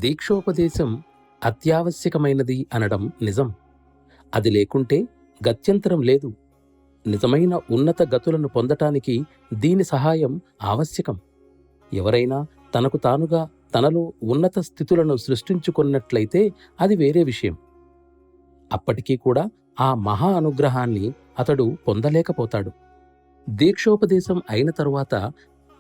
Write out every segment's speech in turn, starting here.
దీక్షోపదేశం అత్యావశ్యకమైనది అనడం నిజం. అది లేకుంటే గత్యంతరం లేదు. నిజమైన ఉన్నత గతులను పొందటానికి దీని సహాయం ఆవశ్యకం. ఎవరైనా తనకు తానుగా తనలో ఉన్నత స్థితులను సృష్టించుకున్నట్లయితే అది వేరే విషయం. అప్పటికీ కూడా ఆ మహా అనుగ్రహాన్ని అతడు పొందలేకపోతాడు. దీక్షోపదేశం అయిన తరువాత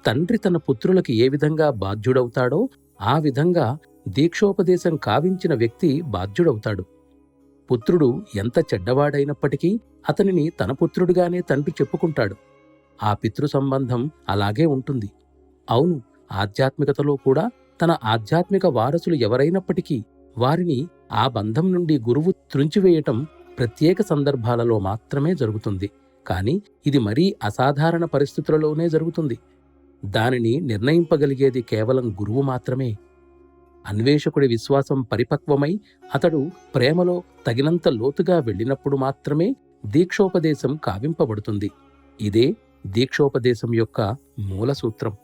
తండ్రి తన పుత్రులకి ఏ విధంగా బాధ్యుడవుతాడో ఆ విధంగా దీక్షోపదేశం కావించిన వ్యక్తి బాధ్యుడవుతాడు. పుత్రుడు ఎంత చెడ్డవాడైనప్పటికీ అతనిని తన పుత్రుడిగానే తండ్రి చెప్పుకుంటాడు. ఆ పితృ సంబంధం అలాగే ఉంటుంది. అవును, ఆధ్యాత్మికతలో కూడా తన ఆధ్యాత్మిక వారసులు ఎవరైనప్పటికీ వారిని ఆ బంధం నుండి గురువు త్రుంచివేయటం ప్రత్యేక సందర్భాలలో మాత్రమే జరుగుతుంది. కాని ఇది మరీ అసాధారణ పరిస్థితులలోనే జరుగుతుంది. దానిని నిర్ణయింపగలిగేది కేవలం గురువు మాత్రమే. అన్వేషకుడి విశ్వాసం పరిపక్వమై అతడు ప్రేమలో తగినంత లోతుగా వెళ్ళినప్పుడు మాత్రమే దీక్షోపదేశం కావింపబడుతుంది. ఇదే దీక్షోపదేశం యొక్క మూల సూత్రం.